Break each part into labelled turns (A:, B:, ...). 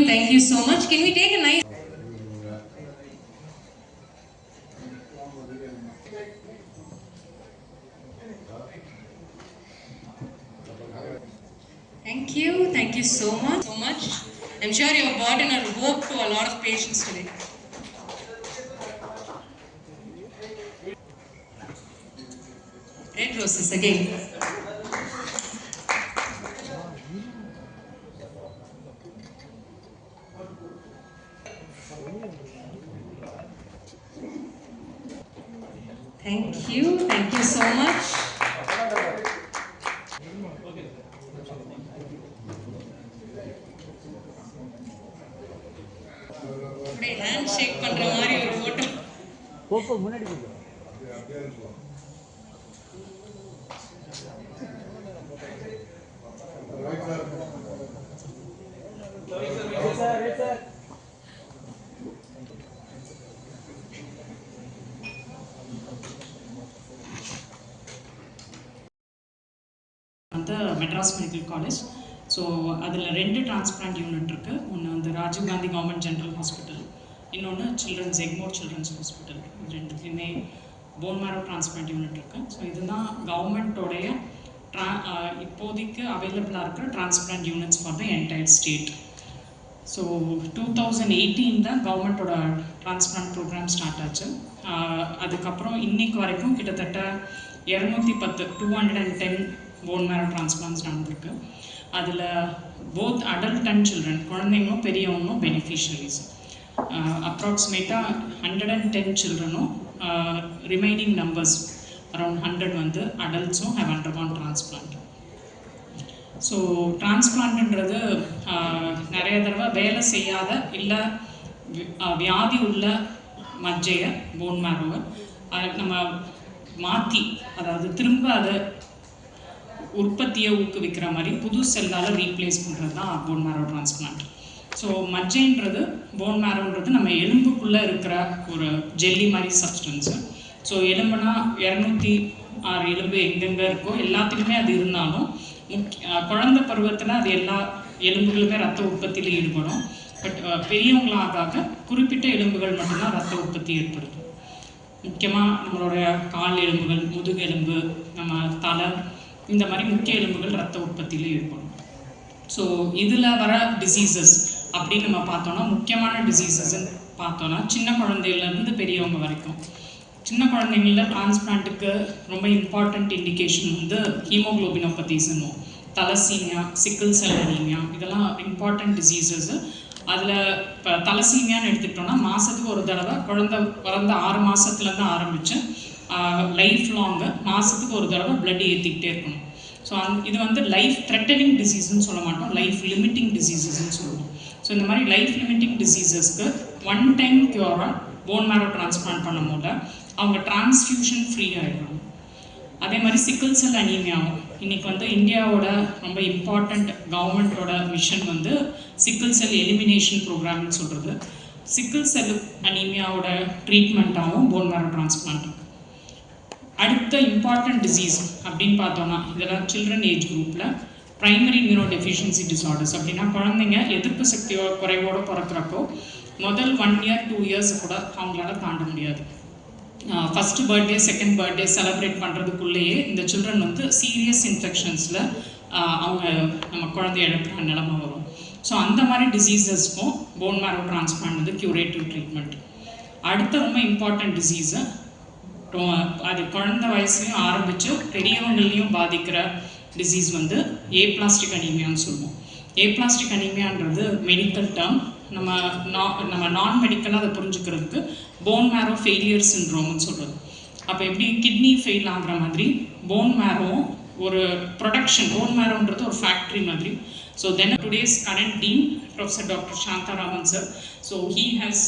A: Thank you so much. Can we take a nice... Thank you so much. I'm sure you have brought in a hope to a lot of patients today. Red roses again. Thank you so much. Handshake பண்ற மாதிரி ஒரு ஓட்டம். போப்போ முன்னாடி போ. அந்த Madras medical college. So அதில் 2 transplant unit இருக்குது. ஒன்று வந்து Rajiv Gandhi government general hospital, இன்னொன்று சில்ட்ரன்ஸ் எக்மோர் சில்ட்ரன்ஸ் ஹாஸ்பிட்டல். இது 2த்துலேயுமே போன் மேரோ டிரான்ஸ்பிளான்ட் யூனிட் இருக்குது. ஸோ இதுதான் கவர்மெண்ட்டோடைய இப்போதைக்கு அவைலபிளாக இருக்கிற transplant units for the entire state. So 2018 தான் கவர்மெண்ட்டோட டிரான்ஸ்பிளான்ட் ப்ரோக்ராம் ஸ்டார்ட் ஆச்சு. அதுக்கப்புறம் இன்னைக்கு வரைக்கும் கிட்டத்தட்ட 210 போன் மேரோ டிரான்ஸ்பிளான்ட்ஸ் நடந்திருக்கு. அதில் போத் அடல்ட் அண்ட் சில்ட்ரன், குழந்தைங்களும் பெரியவங்களும் பெனிஃபிஷியரிஸ். அப்ராக்சிமேட்டாக 110 சில்ட்ரனும் ரிமைனிங் நம்பர்ஸ் அரௌண்ட் 100 வந்து அடல்ட்ஸும் ஹேவ் அண்டர்கான் டிரான்ஸ்பிளான்ட். ஸோ டிரான்ஸ்பிளான்ட்ன்றது நிறைய தடவை வேலை செய்யாத இல்லை வியாதி உள்ள மஜ்ஜையை, போன் மேரோவை நம்ம மாற்றி, அதாவது திரும்ப அதை உற்பத்தியை ஊக்குவிக்கிற மாதிரி புது செல்லால் ரீப்ளேஸ் பண்ணுறது தான் போன் மேரோ டிரான்ஸ்பிளான்ட். ஸோ மஜ்ஜைன்றது, போன் மேரோன்றது நம்ம எலும்புக்குள்ளே இருக்கிற ஒரு ஜெல்லி மாதிரி சப்ஸ்டன்ஸு. ஸோ எலும்புனா 206 எலும்பு எங்கெங்கே இருக்கோ எல்லாத்துக்குமே அது இருந்தாலும் குழந்தை பருவத்தில் அது எல்லா எலும்புகளுமே ரத்த உற்பத்தியில் ஈடுபடும். பட் பெரியவங்களாக குறிப்பிட்ட எலும்புகள் மட்டும்தான் ரத்த உற்பத்தி ஏற்படுத்தும். முக்கியமாக நம்மளுடைய கால் எலும்புகள், முதுகு எலும்பு, நம்ம தலை, இந்த மாதிரி முக்கிய எலும்புகள் ரத்த உற்பத்தியில் ஈடுபடும். ஸோ இதில் வர டிசீசஸ் அப்படின்னு நம்ம பார்த்தோன்னா, முக்கியமான டிசீசஸ்ன்னு பார்த்தோன்னா சின்ன குழந்தையிலேருந்து பெரியவங்க வரைக்கும். சின்ன குழந்தைங்களில் டிரான்ஸ்பிளான்ட்டுக்கு ரொம்ப இம்பார்ட்டண்ட் இண்டிகேஷன் வந்து ஹீமோக்ளோபினோபதிஸ்னு, தலசீமியா, சிக்கிள் செல் அனீமியா, இதெல்லாம் இம்பார்ட்டண்ட் டிசீசஸ்ஸு. அதில் இப்போ தலசீமியான்னு எடுத்துக்கிட்டோன்னா மாதத்துக்கு ஒரு தடவை குழந்தை பிறந்த 6 மாதத்துலேருந்து ஆரம்பித்து லைஃப் லாங்கு மாதத்துக்கு ஒரு தடவை பிளட் ஏற்றிக்கிட்டே இருக்கணும். ஸோ இது வந்து லைஃப் த்ரெட்டனிங் டிசீஸ்ன்னு சொல்ல மாட்டோம், லைஃப் லிமிட்டிங் டிசீசஸ்ன்னு சொல்லுவோம். ஸோ இந்த மாதிரி லைஃப் லிமிட்டிங் டிசீசஸ்க்கு 1 டைம் க்யூராக போன் மேரோ டிரான்ஸ்பிளான்ட் பண்ணும் போது அவங்க டிரான்ஸ்ஃபியூஷன் ஃப்ரீ ஆகிடணும். அதே மாதிரி சிக்கிள் செல் அனீமியாவும் இன்றைக்கி வந்து இந்தியாவோட ரொம்ப இம்பார்ட்டண்ட் கவர்மெண்ட்டோட மிஷன் வந்து சிக்கிள் செல் எலிமினேஷன் ப்ரோக்ராம்னு சொல்கிறது. சிக்கிள் செல் அனீமியாவோட ட்ரீட்மெண்ட்டாகவும் போன் மேரோ டிரான்ஸ்பிளான்ட். அடுத்த இம்பார்ட்டண்ட் டிசீஸ் அப்படின்னு பார்த்தோன்னா, இதெல்லாம் சில்ட்ரன் ஏஜ் குரூப்பில் ப்ரைமரி இம்யூனோ டெஃபிஷியன்சி டிஸார்டர்ஸ். அப்படின்னா குழந்தைங்க எதிர்ப்பு சக்தியோ குறைவோடு பிறக்கிறப்போ முதல் 1 year 2 years கூட அவங்களால தாண்ட முடியாது. First birthday, second birthday celebrate பண்ணுறதுக்குள்ளேயே இந்த சில்ட்ரன் வந்து சீரியஸ் இன்ஃபெக்ஷன்ஸில் அவங்க நம்ம குழந்தை இழக்கிற நிலைமை வரும். ஸோ அந்த மாதிரி டிசீசஸ்க்கும் போன் மேரோ டிரான்ஸ்பிளான்ட் வந்து க்யூரேட்டிவ் ட்ரீட்மெண்ட். அடுத்த ரொம்ப இம்பார்ட்டன்ட் டிசீஸு, அது குழந்தை வயசுலையும் ஆரம்பித்து பெரியவங்களையும் பாதிக்கிற டிசீஸ் வந்து ஏப்ளாஸ்டிக் அனீமியான்னு சொல்லுவோம். ஏப்ளாஸ்டிக் அனீமியான்றது மெடிக்கல் டேர்ம். நம்ம நான் மெடிக்கலாக அதை புரிஞ்சுக்கிறதுக்கு போன் மேரோ ஃபெயிலியர் சிண்ட்ரோம்னு சொல்கிறது. அப்போ எப்படி கிட்னி ஃபெயில் ஆகிற மாதிரி போன் மேரோவும் ஒரு ப்ரொடக்ஷன், போன் மேரோன்றது ஒரு ஃபேக்ட்ரி மாதிரி. So then today's current dean, Professor Dr. Shanta Raman sir, so he has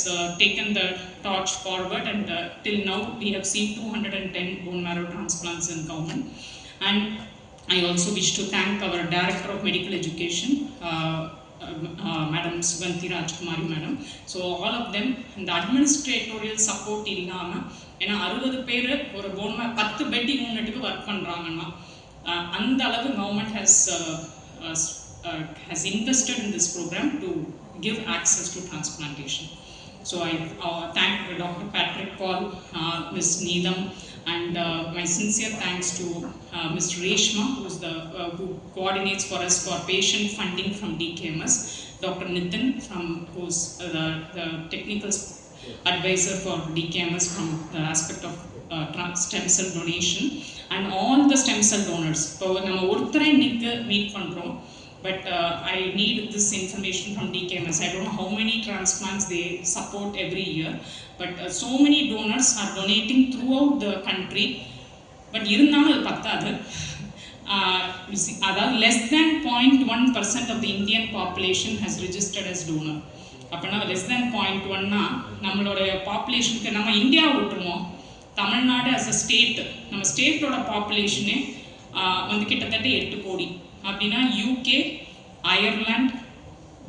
A: taken the torch forward, and till now we have seen 210 bone marrow transplants in government. And I also wish to thank our Director of Medical Education, Madam Suganti Rajkumari Madam. So all of them, the administratorial support illama, ஏன்னா 60 பேர் ஒரு phone 10 bed யூனிட்டுக்கு work பண்ணுறாங்கன்னா அந்த அளவு government has invested in this program to give access to transplantation. So I thank Dr. Patrick Paul, Ms. Needham, and my sincere thanks to Mr. Reshma, who coordinates for us for patient funding from DKMS, Dr. Nitin, who's the technical advisor for DKMS from the aspect of stem cell donation, and all the stem cell donors. So நம்ம ஒருத்தரை இன்னைக்கு meet பண்றோம், but I need this information from DKMS. I don't know how many transplants they support every year, but so many donors are donating throughout the country. But இருந்தாலும் அது பத்தாது. அதாவது less than 0.1% of the Indian population has registered as donor. அப்படின்னா less than 0.1னா நம்மளோட பாப்புலேஷனுக்கு, நம்ம India விட்டுருவோம், Tamil Nadu as a state, நம்ம ஸ்டேட்டோட பாப்புலேஷனே வந்து கிட்டத்தட்ட 8 கோடி. அப்படின்னா யூகே, அயர்லாந்து,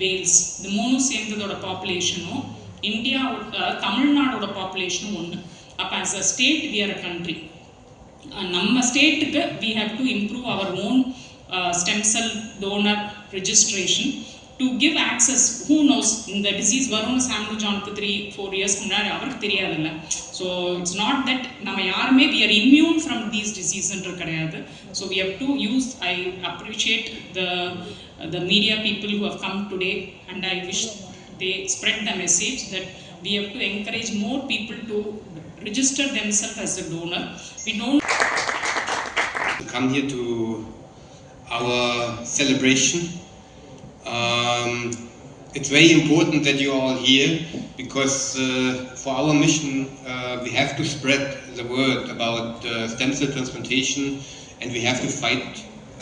A: வேல்ஸ் இது மூணும் சேர்ந்ததோட பாப்புலேஷனும் இந்தியாவோட தமிழ்நாடோட பாப்புலேஷனும் ஒன்று. அப்போ as a state we are a country. நம்ம ஸ்டேட்டுக்கு we have to improve our own stem cell donor registration to give access. Who knows இந்த டிசீஸ் வரும்னு சாமுல் ஜானுக்கு 3-4 இயர்ஸ்க்கு முன்னாடி அவருக்கு தெரியாதுல்ல. ஸோ இட்ஸ் நாட் தட் நம்ம யாருமே we are immune from these டிசீஸ்ன்றது கிடையாது. So we have to use, I appreciate the media people who have come today, and I wish they spread the message that we have to encourage more people to register themselves as a donor. We don't
B: come here to our celebration. It's very important that you are all here because for our mission we have to spread the word about stem cell transplantation, and we have to fight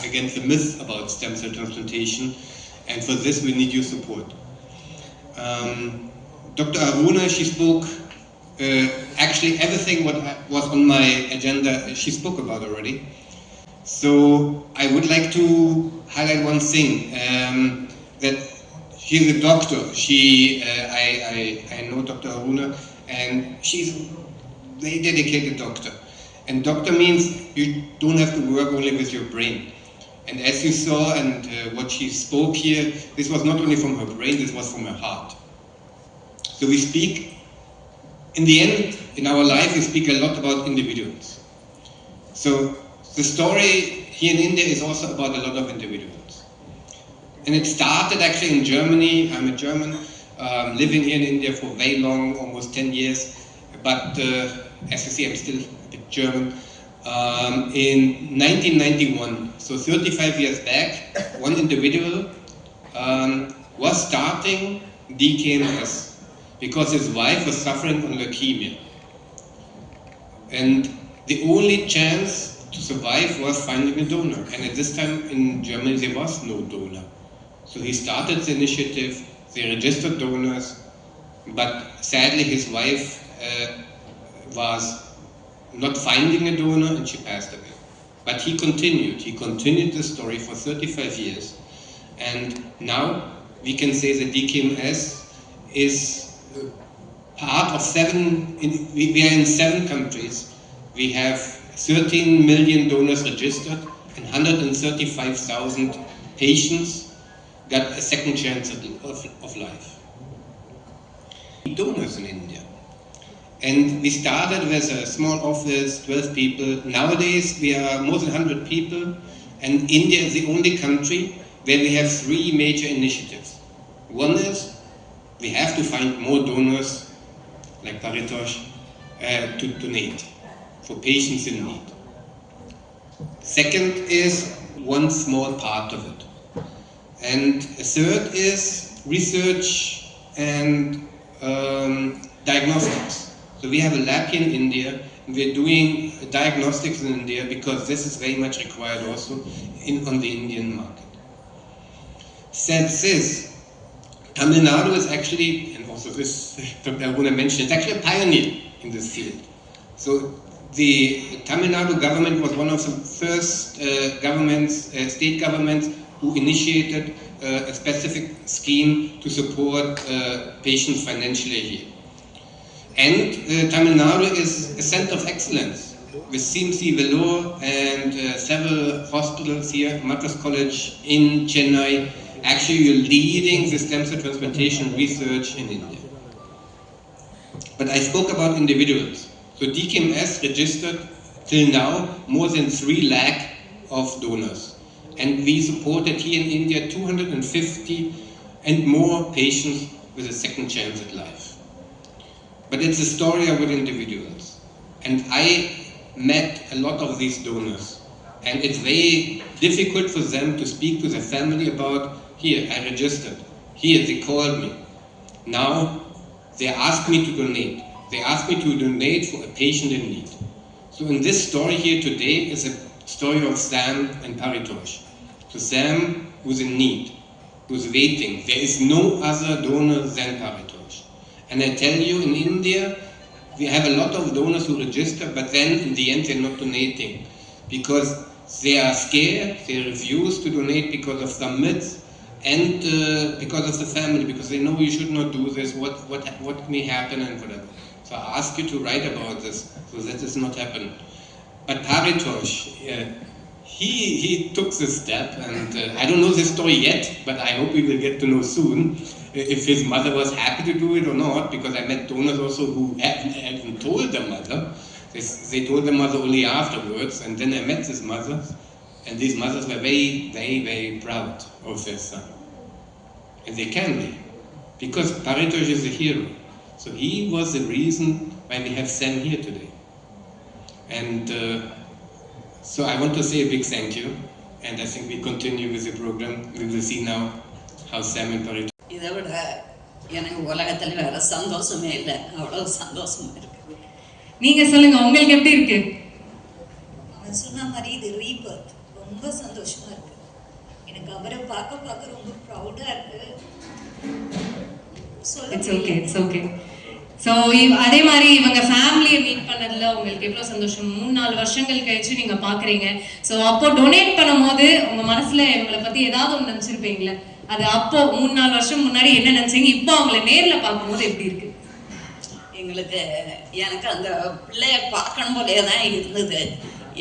B: against the myth about stem cell transplantation, and for this we need your support. Dr. Aruna, she spoke actually everything what was on my agenda she spoke about already. So I would like to highlight one thing, that she's a doctor. I know Dr. Aruna, and she's a very dedicated doctor. And doctor means you don't have to work only with your brain. And as you saw, and what she spoke here, this was not only from her brain, this was from her heart. So we speak, in the end, in our life, we speak a lot about individuals. So the story here in India is also about a lot of individuals. And it started actually in Germany. I'm a German, living here in India for very long, almost 10 years. But as you see, I'm still a bit German. In 1991, so 35 years back, one individual was starting DKMS because his wife was suffering from leukemia. And the only chance to survive was finding a donor. And at this time in Germany there was no donor. So he started the initiative, they registered donors, but sadly his wife was not finding a donor and she passed away. But he continued the story for 35 years. And now we can say that DKMS is part of we are in 7 countries. We have 13 million donors registered and 135,000 patients got a second chance of life. Donors in India. And we started with a small office, 12 people. Nowadays we are more than 100 people, and India is the only country where we have 3 major initiatives. One is we have to find more donors like Paritosh, to donate for patients in need. Second is one small part of it. And a third is research and diagnostics. So we have a lab here in India, and we're doing diagnostics in India because this is very much required also on the Indian market. Said this, Tamil Nadu is actually, and also this, Dr. Aruna mentioned, it's actually a pioneer in this field. So the Tamil Nadu government was one of the first state governments who initiated a specific scheme to support patients financially here. And Tamil Nadu is a center of excellence with CMC Vellore and several hospitals here, Madras College in Chennai. Actually, you're leading the stem cell transplantation research in India. But I spoke about individuals. So DKMS registered till now more than 3 lakh of donors. And we supported here in India 250 and more patients with a second chance at life. But it's a story about individuals. And I met a lot of these donors. And it's very difficult for them to speak to their family about, here, I registered. Here, they called me. Now, they ask me to donate. They ask me to donate for a patient in need. So in this story here today is a story of Sam and Paritosh. So Sam who's in need, who's waiting. There is no other donor than Paritosh. And I tell you, in India, we have a lot of donors who register, but then in the end they're not donating because they are scared, they refuse to donate because of some myths and because of the family, because they know you should not do this, what may happen and whatever. So I ask you to write about this so that does not happen. But Paritosh, he took this step, and I don't know this story yet, but I hope we will get to know soon if his mother was happy to do it or not, because I met donors also who hadn't told their mother. They told their mother only afterwards, and then I met this mother, and these mothers were very, very, very proud of their son. And they can be, because Paritosh is a hero. So he was the reason why we have Sam here today. And so I want to say a big thank you, and I think we continue with the program. We will see now how Sam and Paritosh.
C: இதை விட எனக்கு உலகத்தில் வேற சந்தோஷமே இல்லை, அவ்வளவு சந்தோஷமா இருக்கு.
D: நீங்க சொல்லுங்க, உங்களுக்கு எப்படி இருக்கு?
E: அவன் சொன்ன மாதிரி இது ரீபர்த், ரொம்ப சந்தோஷமா இருக்கு. எனக்கு அவரை பார்க்க ரொம்ப ப்ரௌடா இருக்கு.
D: It's okay, it's okay. So அதே மாதிரி இவங்க ஃபேமிலியை மீட் பண்ணதுல உங்களுக்கு எவ்வளோ சந்தோஷம். 3-4 வருஷங்கள் கழிச்சு நீங்க பாக்குறீங்க. ஸோ அப்போ டொனேட் பண்ணும்போது உங்க மனசுல இவங்களை பத்தி ஏதாவது ஒன்று நினைச்சிருப்பீங்களே, அது அப்போ 3-4 வருஷம் முன்னாடி என்ன நினைச்சீங்க, இப்போ அவங்களை நேர்ல பார்க்கும்போது எப்படி இருக்கு?
C: எனக்கு அந்த பிள்ளைய பார்க்கணும் போலே தான் இருந்தது.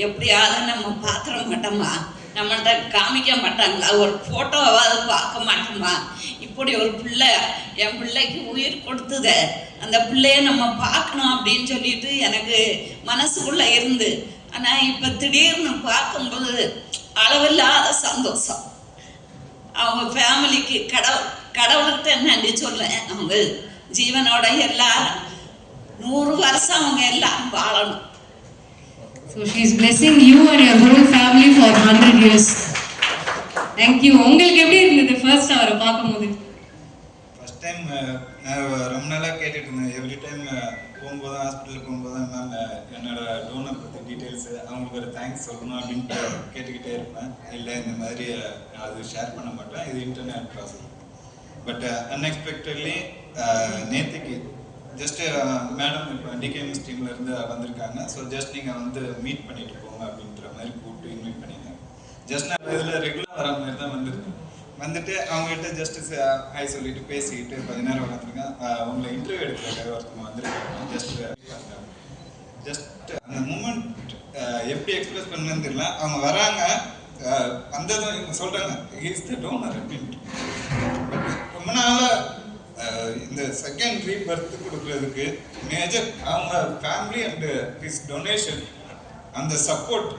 C: எப்படியாவது நம்ம பார்த்துட மாட்டோமா, நம்மள்கிட்ட காமிக்க மாட்டாங்களா, ஒரு ஃபோட்டோவாவது பார்க்க மாட்டோமா, இப்படி ஒரு பிள்ளை என் பிள்ளைக்கு உயிர் கொடுத்தது, அந்த பிள்ளைய நம்ம பார்க்கணும் அப்படின்னு சொல்லிட்டு எனக்கு மனசுக்குள்ள இருந்து. ஆனால் இப்போ திடீர்னு பார்க்கும்போது அளவில்லாத சந்தோஷம். அவங்க ஃபேமிலிக்கு கடவுள்கிட்ட நன்றி சொல்றேன். அவங்க ஜீவனோட எல்லாரும் 100 வருஷம் அவங்க எல்லாம் வாழணும்.
D: So she is blessing you and your whole family for 100 years. Thank you. உங்களுக்கு எப்படி இருந்தது ஃபர்ஸ்ட் அவரை பார்க்கும்போது?
F: ஃபர்ஸ்ட் டைம் நான் ரொம்ப நாளாக கேட்டுட்டு இருந்தேன். எவ்ரி டைம் போகும்போது ஹாஸ்பிட்டலுக்கு போகும்போது மேம் என்னோட டோனர் பற்றி டீட்டெயில்ஸு அவங்களுக்கு ஒரு தேங்க்ஸ் சொல்லணும் அப்படின்ட்டு கேட்டுக்கிட்டே இருப்பேன். இல்லை இந்த மாதிரி அது ஷேர் பண்ண மாட்டேன், இது இன்டர்நெட் ப்ராசஸ். பட் அன்எக்ஸ்பெக்டட்லி நேற்றுக்கு ஜஸ்ட் மேடம் இப்போ டிகேஎம்எஸ் டீமில் இருந்து வந்திருக்காங்க. ஸோ ஜஸ்ட் நீங்கள் வந்து மீட் பண்ணிட்டு போங்க அப்படின்ற மாதிரி கூப்பிட்டு இன்வைட் பண்ணியிருந்தாங்க. ஜஸ்ட் நான் இதில் ரெகுலராக வர மாதிரி தான் வந்திருக்கேன். வந்துட்டு அவங்ககிட்ட ஜஸ்ட் ஹாய் சொல்லிட்டு பேசிக்கிட்டு கொஞ்ச நேரம் உட்காந்துருக்கேன். உங்களை இன்டர்வியூ எடுக்கிறதுக்காக ஒருத்தவங்க வந்திருக்காங்க. ஜஸ்ட் அந்த மூமெண்ட் எப்படி எக்ஸ்பிரஸ் பண்ணுன்னு தெரியல. அவங்க வராங்க, வந்ததும் இவங்க சொல்கிறாங்க இஸ் த டோனர் அப்படின்ட்டு. பட் ரொம்ப நாளாக இந்த செகண்ட் ரீபர்த் கொடுக்குறதுக்கு மேஜர் அவங்க ஃபேமிலி அண்டு ஹிஸ் டொனேஷன், அந்த சப்போர்ட்,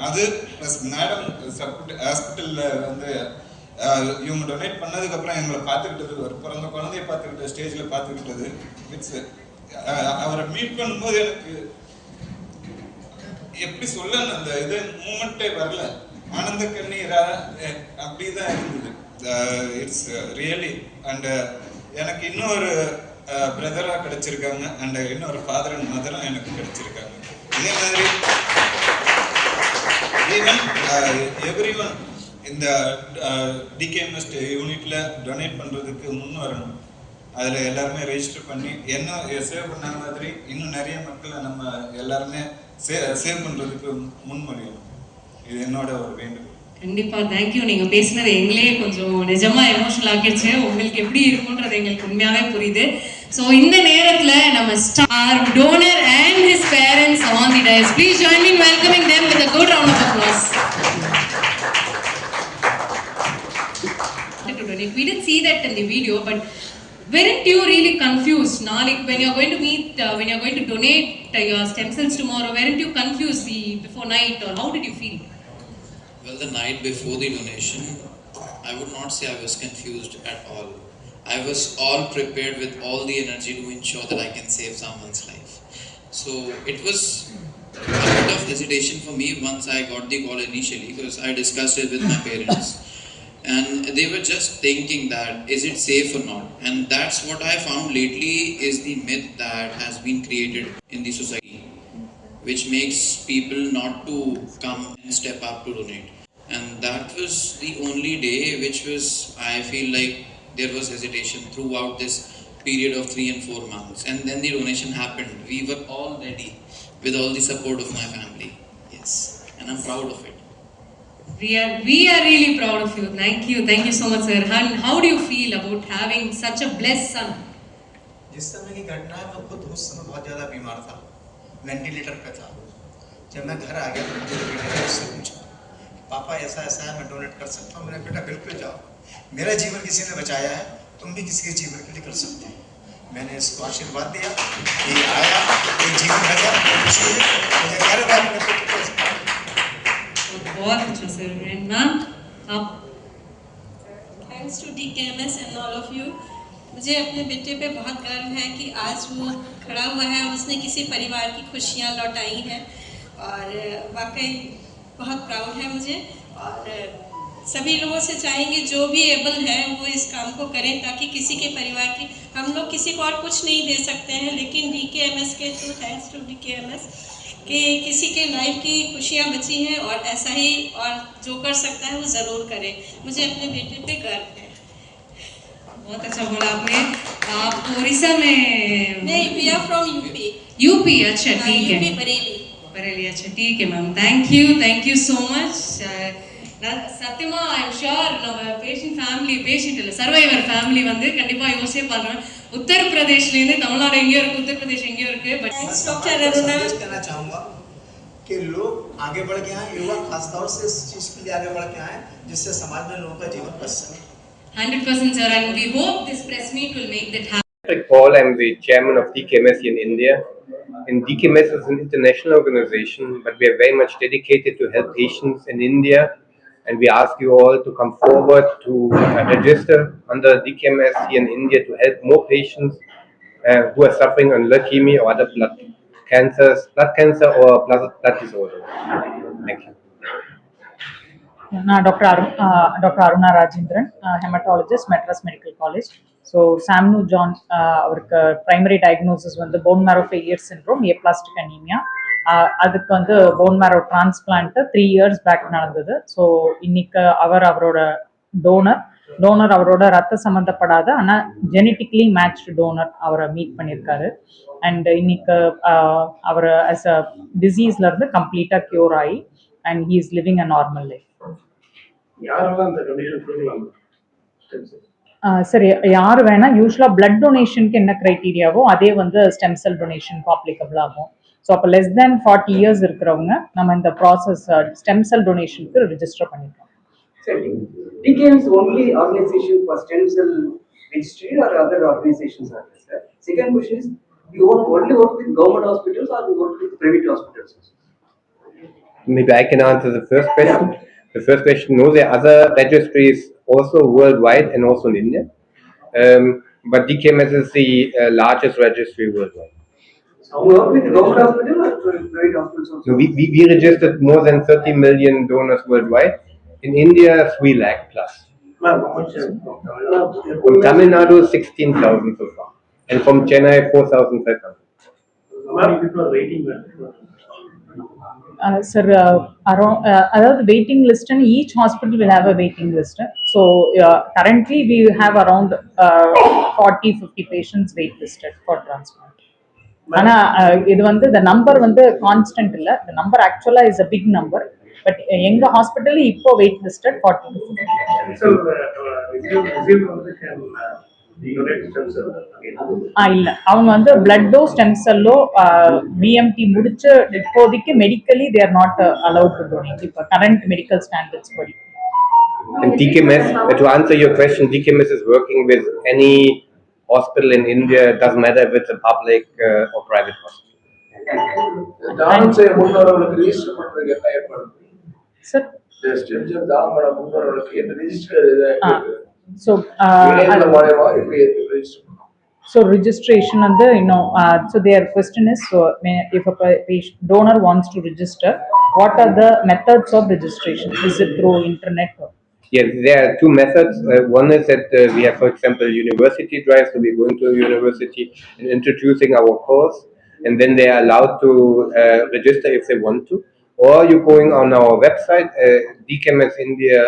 F: அது ப்ளஸ் மேடம் சப்போர்ட் ஹாஸ்பிட்டலில் வந்து இவங்க டொனேட் பண்ணதுக்கப்புறம் எங்களை பார்த்துக்கிட்டது, ஒரு பிறந்த குழந்தைய பார்த்துக்கிட்ட ஸ்டேஜில் பார்த்துக்கிட்டது, இட்ஸ் அவரை மீட் பண்ணும்போது எனக்கு எப்படி சொல்ல அந்த இது மூமெண்ட்டே வரல, ஆனந்த கண்ணீரா அப்படிதான் இருந்தது. It's really. அண்ட் எனக்கு இன்னொரு பிரதரா கிடைச்சிருக்காங்க, அண்ட் இன்னொரு ஃபாதர் அண்ட் மதரும் எனக்கு கிடைச்சிருக்காங்க. இதே மாதிரி ஈவன் எவ்ரி ஒன் இந்த டிகேஎம்எஸ் யூனிட்ல டொனேட் பண்றதுக்கு முன் வரணும். அதில் எல்லாருமே ரெஜிஸ்டர் பண்ணி என்ன சேவ் பண்ண மாதிரி இன்னும் நிறைய மக்களை நம்ம எல்லாருமே சேவ் பண்ணுறதுக்கு முன்மொழியணும். இது என்னோட ஒரு வேண்டுகோள்.
D: கண்டிப்பா தேங்க்யூ. நீங்க பேசினது எங்களே கொஞ்சம் நிஜமா எமோஷனல் ஆக்கிடுச்சு. உங்களுக்கு எப்படி இருக்கும்ன்றது எங்களுக்கு உண்மையாவே புரியுது. ஸோ இந்த நேரத்துல நம்ம star donor and his parents on the dais. Please join me in welcoming them with a good round of applause. We didn't see that in the video, but weren't you really confused? Nalik, when you're going to meet, when you're going to donate your stem cells tomorrow, weren't you confused before night, or how did you feel?
G: Well, the night before the donation, I would not say I was confused at all. I was all prepared with all the energy to ensure that I can save someone's life. So it was a bit of hesitation for me once I got the call initially, because I discussed it with my parents. And they were just thinking that, is it safe or not? And that's what I found lately is the myth that has been created in the society, which makes people not to come and step up to donate. And that was the only day which was, I feel like there was hesitation throughout this period of 3 and 4 months. And then the donation happened. We were all ready with all the support of my family. Yes. And I'm proud of it.
D: We are really proud of you. Thank you so much, sir. And how do you feel about having such a blessed son?
H: जिस समय की घटना है, मैं खुद उस समय बहुत ज़्यादा बीमार था, वेंटिलेटर पे था. जब मैं घर आ गया तो मेरे बेटे ने मुझसे पूछा, पापा ऐसा ऐसा है, मैं डोनेट कर सकता हूँ? मेरा बेटा बिल्कुल जाओ, मेरा जीवन किसी ने बचाया है, तुम भी किसी के जीवन के लिए कर सकते हो. मैंने इसको आशीर्वाद दिया, ये आया, एक जीवन बचा, मुझे घर वाले ने
D: बहुत अच्छा सर. मैम आप?
I: Thanks to DKMS and all of you. मुझे अपने बेटे पे बहुत गर्व है कि आज वो खड़ा हुआ है और उसने किसी परिवार की खुशियाँ लौटाई हैं, और वाकई बहुत प्राउड है मुझे. और सभी लोगों से चाहेंगे जो भी एबल है वो इस काम को करें, ताकि किसी के परिवार की, हम लोग किसी को और कुछ नहीं दे सकते हैं, लेकिन DKMS के थ्रू, थैंक्स टू DKMS, कि किसी के लाइफ की खुशियाँ बची हैं, और ऐसा ही और जो कर सकता है वो ज़रूर करे. मुझे अपने बेटे पे गर्व है.
D: बहुत अच्छा बोला आपने. आप उड़ीसा में?
I: नहीं, वी आर फ्रॉम
D: यूपी. अच्छा ठीक है,
I: यूपी बरेली.
D: अच्छा ठीक है ma'am. Thank you so much. சத்தியமா ஐ எம் ஷுர் நம்ம பேஷண்ட் இல்லை சர்வைவர் ஃபேமிலி வந்து கண்டிப்பா யோசிச்சே பார்க்கணும். உத்தரப்பிரதேஷ்லேருந்து தமிழ்நாடு எங்கேயோ இருக்கு, உத்தரப்பிரதேஷ் எங்கேயோ இருக்கு. பட்
I: डॉक्टर अरुणा
H: कहना चाहूँगा कि लोग आगे बढ़ के आए, युवा खासतौर से इस चीज़ के लिए आगे बढ़ के आए, जिससे समाज में लोगों का जीवन बच सके.
D: 100% sir, and we hope this press meet will make that happen.
B: Paul, I'm the chairman of DKMS in India. And DKMS is an international organization, but we are very much dedicated to help patients in India. And we ask you all to come forward to register under DKMS here in India to help more patients who are suffering on leukemia or other blood cancer or blood disorders. Thank you.
J: நான் doctor Aruna Rajendran, haematologist, Madras medical college. So சாம்னு John அவருக்கு primary diagnosis வந்து bone marrow failure syndrome, aplastic anaemia. அதுக்கு வந்து bone marrow transplant 3 years back நடந்தது. So இன்னைக்கு அவரோட donor அவரோட ரத்த சம்மந்தப்படாத ஆனால் ஜெனட்டிக்லி மேட்ச்டு டோனர் அவரை மீட் பண்ணியிருக்காரு. அண்ட் இன்னைக்கு அவர் அஸ் அ டிசீஸ்லேருந்து கம்ப்ளீட்டாக க்யூர் ஆகி and he is living a normal life. சரி, யார் வேணா. யூஸ்வலாக பிளட் டொனேஷனுக்கு என்ன க்ரைட்டீரியாவோ அதே வந்து ஸ்டெம் செல் டொனேஷனுக்கு அப்ளிகபிள் ஆகும். ஸோ அப்போ less than 40 years இருக்கிறவங்க நம்ம இந்த ப்ராசஸ் ஸ்டெம் செல் டொனேஷனுக்கு ரிஜிஸ்டர் பண்ணிக்கலாம்.
K: DKMS is only organization for stem cell registry or other organizations are there, sir? Second question is, you only work with government hospitals or you work with private hospitals?
B: Maybe I can answer the first question. The first question, no, there are other registries also worldwide and also in India. But DKMS is the largest registry worldwide.
K: So we work with the government hospital or private hospitals also?
B: So we registered more than 30 million donors worldwide. In India, 3 lakh plus.
K: Ma'am, how much?
B: From Tamil Nadu, 16,000 so far. And from Chennai, 4,500.
K: How many people are waiting?
J: Sir, around அதாவது waiting லிஸ்ட்னு each hospital will have a waiting list. So currently we have around 40-50 patients wait listed for transplant. ஆனா இது வந்து the number வந்து constant இல்ல, the number actually is a big number, but எங்க hospital இப்போ wait listed 40 to 50.
K: So receive can donate stem cell again.
J: இல்ல, அவங்க வந்து blood-ஓ stem cell-ஓ VMT முடிச்சு இப்போதைக்கு medically they are not allowed to donate இப்போ current medical standards படி.
B: And DKMS, to answer your question, DKMS is working with any hospital in India, it doesn't matter if it's a public or private hospital.
K: தானம் செய்ய முன்னோர்களுக்கு register பண்றதுக்கு என்ன ஏற்பாடு?
J: Sir
K: stem cell தானம் பண்ண முன்னோர்களுக்கு என்ன ரெஜிஸ்டர் இது?
J: So so registration and the so their question is, so if a donor wants to register, what are the methods of registration? Is it through internet or?
B: Yes, there are 2 methods. One is that we have, for example, university drive, so we're going to a university and introducing our course, and then they are allowed to register if they want to. Or you're going on our website, DKMS India,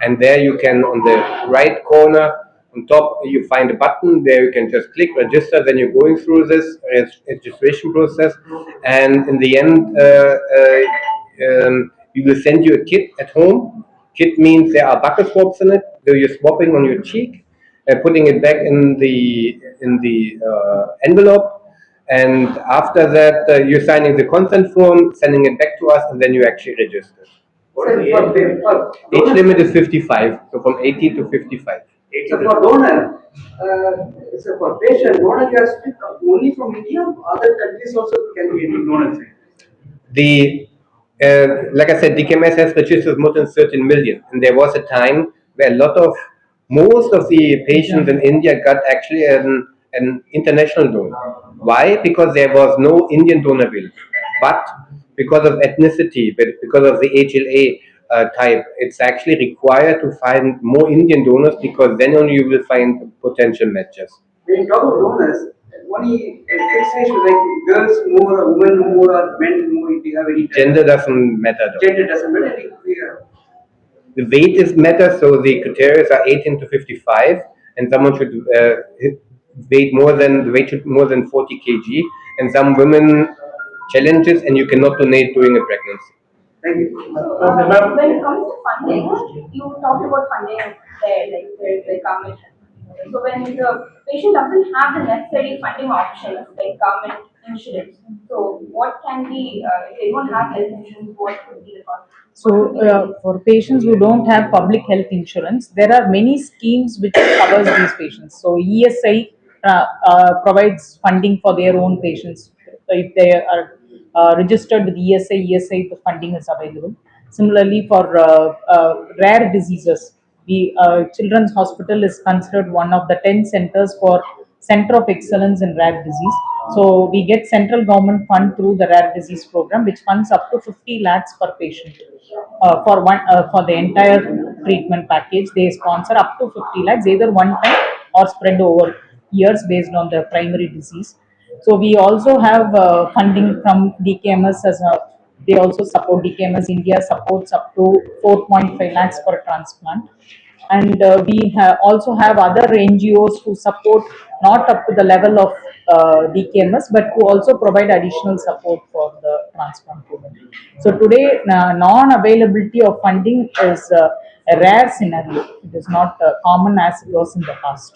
B: and there you can, on the right corner, on top, you find a button, there you can just click register, then you're going through this registration process, and in the end, we will send you a kit at home. Kit means there are buccal swabs in it, so you're swabbing on your cheek, putting it back in the envelope, and after that you're signing the consent form, sending it back to us, and then you actually register.
K: What is the
B: Age limit is 55, so from 18 to 55.
K: So for donor, so for patient, donor has to come only from India, other countries also can be any donors.
B: Like I said, DKMS has registered more than 13 million, and there was a time where most of the patients in India got actually an international donor. Why? Because there was no Indian donor available. But because of ethnicity, because of the HLA type, it's actually required to find more Indian donors, because then only you will find potential matches.
K: When you talk about donors, only sex like girls more or women more or men more, if you have any
B: Gender doesn't matter.
K: gender doesn't matter.
B: The weight is matter, so the criteria are 18 to 55, and someone should weight more than 40 kg, and some women challenges, and you cannot donate during a pregnancy.
K: Thank you.
L: When it comes to funding, you talked about funding there, like there's like government. So when the patient doesn't have the necessary funding options like government insurance, so what can be, if they don't have health insurance, what would be the cost?
J: So for patients who don't have public health insurance, there are many schemes which covers these patients. So ESI provides funding for their own patients. So if they are registered with ESI, the funding is available. Similarly, for rare diseases, the Children's Hospital is considered one of the 10 centers for Center of Excellence in Rare Disease. So we get central government fund through the Rare Disease Program, which funds up to 50 lakhs per patient for the entire treatment package. They sponsor up to 50 lakhs, either one time or spread over years based on the primary disease. So we also have funding from DKMS they also support. DKMS India supports up to 4.5 lakhs per transplant. And we also have other NGOs who support not up to the level of DKMS, but who also provide additional support for the transplant program. So today, non-availability of funding is a rare scenario. It is not common as it was in the past.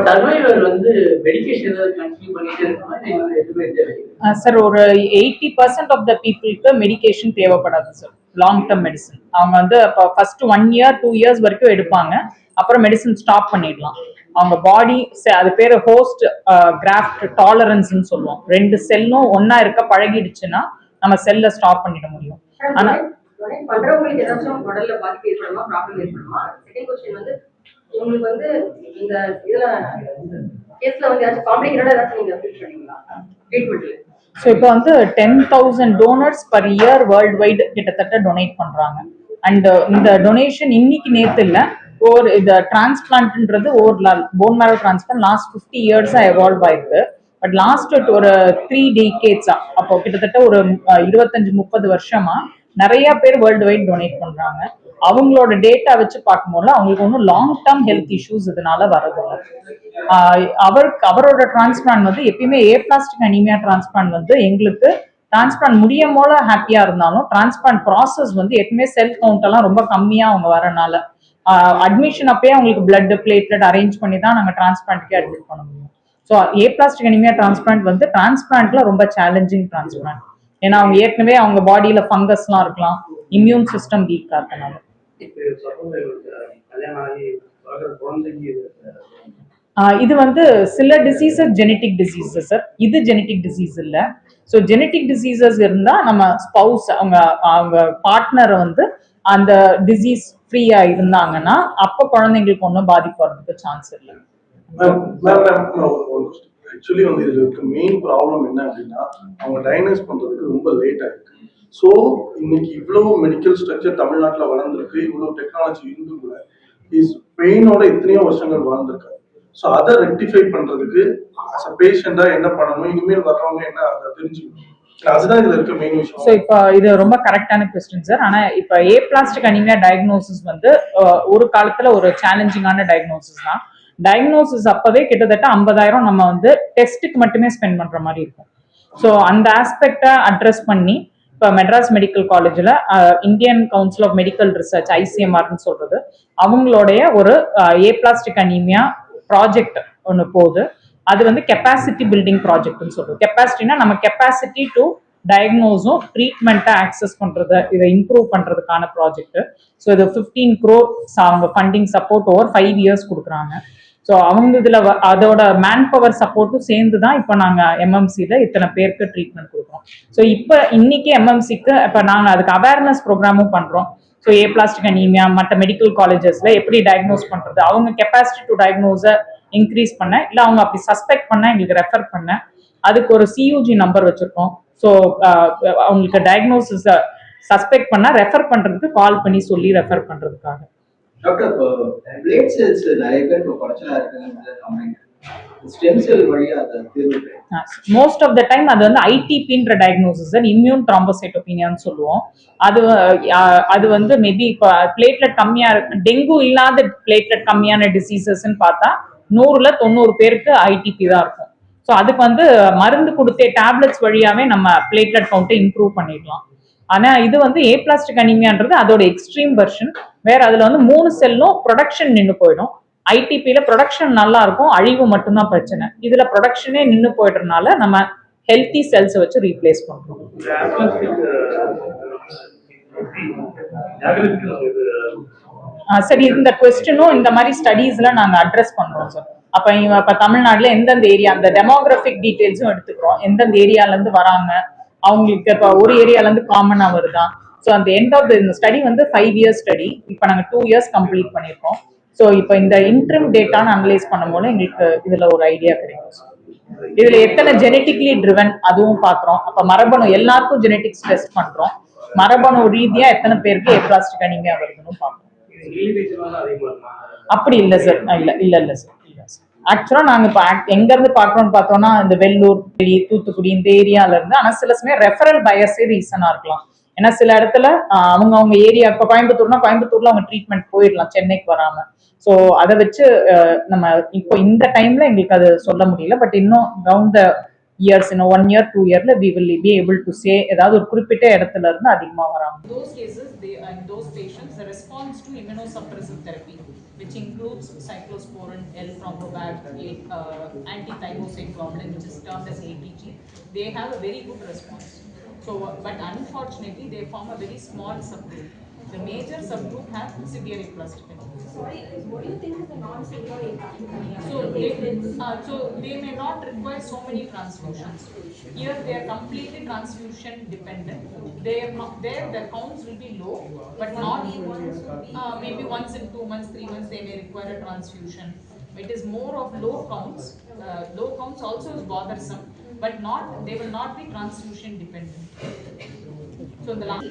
K: Survivor வந்து medication continue பண்ணிட்டே இருக்கணும், எதுவுமே தேவையில்லை
J: sir. ஒரு 80% of the பீப்புளுக்கு medication தேவைப்படாது sir. Long term medicine அவங்க வந்து இப்போ ஃபர்ஸ்ட் 1 year 2 years வரைக்கும் எடுப்பாங்க, அப்புறம் மெடிசன் ஸ்டாப் பண்ணிடலாம். அவங்க பாடி அது பேர் ஹோஸ்ட் கிராஃப்ட் டாலரன்ஸ்ன்னு சொல்லுவோம். 2 செல்லும் ஒன்னா இருக்க பழகிடுச்சுன்னா நம்ம செல்லை ஸ்டாப் பண்ணிட முடியும். ஆனா
D: பண்றவங்களுக்கு ஏதாச்சும் உடல்ல பாதிப்பு ஏற்படுமா, ப்ராப்ளம் ஏற்படுமா? செகண்ட் क्वेश्चन வந்து உங்களுக்கு வந்து இந்த இதுல
L: கேஸ்ல வந்து ஏதாச்சும் காம்ப்ளிகேட்டடா ஏதாச்சும் நீங்க ஃபீல் பண்ணீங்களா ட்ரீட்மெண்ட்ல?
J: ஸோ இப்போ வந்து 10,000 donors per year world wide கிட்டத்தட்ட டொனேட் பண்றாங்க. அண்ட் இந்த டொனேஷன் இன்னைக்கு நேற்று இல்லை, இந்த டிரான்ஸ்பிளான்ட்ன்றது போன் மேரோ டிரான்ஸ்பிளான்ட் லாஸ்ட் 50 இயர்ஸா எவால்வ் ஆயிருக்கு. பட் லாஸ்ட் ஒரு 3 டேகேட்ஸா, அப்போ கிட்டத்தட்ட ஒரு 25-30 வருஷமா நிறைய பேர் வேர்ல்டு வைட் டொனேட் பண்றாங்க. அவங்களோட டேட்டா வச்சு பார்க்கும்போது அவங்களுக்கு ஒன்றும் லாங் டேர்ம் ஹெல்த் இஷ்யூஸ் இதனால வரதில்லை. அவரோட டிரான்ஸ்பிளான்ட் வந்து எப்பயுமே ஏப்ளாஸ்டிக் அனீமியா டிரான்ஸ்பிளான்ட் வந்து எங்களுக்கு டிரான்ஸ்பிளான்ட் முடியும் போல ஹாப்பியா இருந்தாலும் டிரான்ஸ்பிளான்ட் ப்ராசஸ் வந்து எப்பவுமே செல் கவுண்ட் எல்லாம் ரொம்ப கம்மியா அவங்க வரனால அட்மிஷன் அப்பயே அவங்களுக்கு பிளட் பிளேட்லெட் அரேஞ்ச் பண்ணி தான் நாங்கள் டிரான்ஸ்பிளான்ட்கே அட்மிட் பண்ண முடியும். ஸோ ஏப்ளாஸ்டிக் அனீமியா டிரான்ஸ்பிளான்ட் வந்து டிரான்ஸ்பிளான்ட்ல ரொம்ப சேலஞ்சிங் டிரான்ஸ்பிளான்ட். ஏன்னா அவங்க ஏற்கனவே அவங்க பாடியில ஃபங்கஸ்லாம் இருக்கலாம், இம்யூன் சிஸ்டம் வீக்கா இருக்கனால. இது வந்து சில டிசீசஸ் ஜெனட்டிக் டிசீசஸ் சார், இது ஜெனட்டிக் டிசீஸ் இல்ல. ஸோ ஜெனட்டிக் டிசீசஸ் இருந்தா நம்ம ஸ்பவுஸ் அவங்க பார்ட்னரை வந்து அந்த டிசீஸ் ஃப்ரீயா இருந்தாங்கன்னா அப்போ குழந்தைங்களுக்கு ஒன்றும் பாதிப்பு வரதுக்கு சான்ஸ் இல்லை.
M: ஆக்சுவலி வந்து இதுல இருக்க மெயின் ப்ராப்ளம் என்ன அப்படின்னா அவங்க டயக்னைஸ் பண்றதுக்கு ரொம்ப லேட் ஆயிருக்கு. ஸோ இன்னைக்கு இவ்வளவு மெடிக்கல் ஸ்ட்ரக்சர் தமிழ்நாட்டில் வளர்ந்துருக்கு, இவ்வளவு டெக்னாலஜி இருந்து கூட பெயினோட எத்தனையோ வருஷங்கள் வாழ்ந்திருக்காரு. ஸோ அதை ரெக்டிஃபை பண்றதுக்கு பேஷண்டா என்ன பண்ணணும், இனிமேல் வர்றவங்க என்ன அதை தெரிஞ்சுக்கணும், அதுதான் இதுல இருக்க மெயின் விஷயம்.
J: ஸோ இப்போ இது ரொம்ப கரெக்டான கொஸ்டின் சார். ஆனா இப்போ ஏப்ளாஸ்டிக் அனீமியா டயக்னோசிஸ் வந்து ஒரு காலத்துல ஒரு சேலஞ்சிங்கான டயக்னோசிஸ் தான். டயக்னோசிஸ் அப்பவே கிட்டத்தட்ட 50,000 நம்ம வந்து டெஸ்ட்டுக்கு மட்டுமே ஸ்பெண்ட் பண்ற மாதிரி இருக்கும். ஸோ அந்த ஆஸ்பெக்டை அட்ரஸ் பண்ணி இப்போ மெட்ராஸ் மெடிக்கல் காலேஜில் Indian Council of Medical Research ICMRன்னு சொல்றது அவங்களுடைய ஒரு ஏப்ளாஸ்டிக் அனீமியா ப்ராஜெக்ட் ஒன்று போகுது. அது வந்து கெப்பாசிட்டி பில்டிங் ப்ராஜெக்ட்னு சொல்றது. கெப்பாசிட்டினா நம்ம கெப்பாசிட்டி டு டயக்னோஸும் ட்ரீட்மெண்ட்டை ஆக்சஸ் பண்றது, இதை இம்ப்ரூவ் பண்றதுக்கான ப்ராஜெக்ட். ஸோ இது 15 crore அவங்க ஃபண்டிங் சப்போர்ட் ஓவர் 5 years கொடுக்குறாங்க. ஸோ அவங்க இதுல அதோட மேன் பவர் சப்போர்ட்டும் சேர்ந்து தான் இப்போ நாங்கள் MMCல இத்தனை பேருக்கு ட்ரீட்மெண்ட் கொடுக்குறோம். ஸோ இப்போ இன்னைக்கு MMCக்கு இப்போ நாங்கள் அதுக்கு அவேர்னஸ் ப்ரோக்ராமும் பண்றோம். ஸோ ஏப்ளாஸ்டிக் அனீமியா மற்ற மெடிக்கல் காலேஜஸ்ல எப்படி டயக்னோஸ் பண்றது, அவங்க கெப்பாசிட்டி டு டயக்னோஸை இன்க்ரீஸ் பண்ண, இல்லை அவங்க அப்படி சஸ்பெக்ட் பண்ண எங்களுக்கு ரெஃபர் பண்ண, அதுக்கு ஒரு CUG நம்பர் வச்சிருக்கோம். ஸோ அவங்களுக்கு டயக்னோசிஸ் சஸ்பெக்ட் பண்ணா ரெஃபர் பண்றதுக்கு கால் பண்ணி சொல்லி ரெஃபர் பண்றதுக்காக.
K: டாக்டர், இப்போ பிளட் செல்ஸ் நிறைய பேர் இப்போ குறைச்சலா இருக்குன்னு ஸ்டெம் செல் வழியா அதை தீர்வு
J: மோஸ்ட் ஆஃப் த டைம் அது வந்து ITPன்ற டயக்னோசிஸ், இம்யூன் த்ராம்போசைட்டோபினியான்னு சொல்லுவோம். அது வந்து மேபி இப்போ பிளேட்லெட் கம்மியா இருக்கு, டெங்கு இல்லாத பிளேட்லெட் கம்மியான டிசீசஸ்ன்னு பார்த்தா 100ல் 90 பேருக்கு ITP தான் இருக்கும். ஸோ அதுக்கு வந்து மருந்து கொடுத்தே டேப்லெட்ஸ் வழியாவே நம்ம பிளேட்லெட் கவுண்ட்டை இம்ப்ரூவ் பண்ணிடலாம். ஆனா இது வந்து ஏப்ளாஸ்டிக் அனீமியான்றது அதோட எக்ஸ்ட்ரீம் வெர்ஷன். வேற அதுல வந்து 3 செல்லும் ப்ரொடக்ஷன் நின்று போயிடும். ITPல ப்ரொடக்ஷன் நல்லா இருக்கும், அழிவு மட்டும்தான் பிரச்சனை. இதுல ப்ரொடக்ஷனே நின்று போயிடுறதுனால நம்ம ஹெல்த்தி செல்ஸை வச்சு ரீப்ளேஸ் பண்றோம். சரி, இந்த கொஸ்டினும் இந்த மாதிரி ஸ்டடீஸ்ல நாங்க அட்ரஸ் பண்றோம் சார். அப்ப தமிழ்நாடுல எந்தெந்த ஏரியா, அந்த டெமோகிராபிக் டீடைல்ஸும் எடுத்துக்கிறோம். எந்தெந்த ஏரியால இருந்து வராங்க, அவங்களுக்கு இப்போ ஒரு ஏரியால இருந்து காமனா வருதா. ஸோ அந்த எண்ட் ஆஃப் இந்த ஸ்டடி வந்து 5 years ஸ்டடி. இப்போ நாங்கள் 2 years கம்ப்ளீட் பண்ணியிருக்கோம். ஸோ இப்போ இந்த இன்ட்ரிம் டேட்டான்னு அனலைஸ் பண்ணும்போது எங்களுக்கு இதுல ஒரு ஐடியா கிடைக்கும். இதுல எத்தனை ஜெனட்டிக்லி ட்ரிவன் அதுவும் பார்க்குறோம். அப்போ மரபணு எல்லாருக்கும் ஜெனட்டிக்ஸ் டெஸ்ட் பண்றோம். மரபணு ரீதியா எத்தனை பேருக்கு ஏப்ளாஸ்டிக் அனீமியா வருதுன்னு பார்க்குறோம். அப்படி இல்லை சார், இல்லை சார். ஆக்சுவலா நாங்க இப்போ எங்க இருந்து பாக்குறோம்னு பார்த்தோம்னா இந்த வெள்ளூர், தூத்துக்குடி இந்த ஏரியால இருந்து. ஆனா சில சமயம் ரெஃபரல் பயஸே ரீசனா இருக்கலாம். ஏன்னா சில இடத்துல அவங்க ஏரியா, இப்போ கோயம்புத்தூர்னா கோயம்புத்தூர்ல அவங்க ட்ரீட்மெண்ட் போயிடலாம், சென்னைக்கு வராம. ஸோ அதை வச்சு நம்ம இப்போ இந்த டைம்ல எங்களுக்கு அது சொல்ல முடியல. பட் இன்னும் ரவுண்ட் த இயர்ஸ், இன்னும் 1 year 2 yearல we will be able to say ஏதாவது ஒரு குறிப்பிட்ட இடத்துல இருந்து அதிகமா வராங்க. Those cases, in those patients, the response to immunosuppressive therapy, which includes cyclosporin, L-Promobag, anti-thymocyclomin, which is termed as ATG, they have a very good response. So, but unfortunately, they form a very small subgroup. The major subgroup have severe aplastic anemia.
L: Sorry, what do you think is the non-severe aplastic anemia?
J: So they may not require so many transfusions. Here they are completely transfusion dependent. Their counts will be low, but not maybe once in 2 months, 3 months they may require a transfusion. It is more of low counts. Low counts also is bothersome, but not, they will not be transfusion dependent. So the last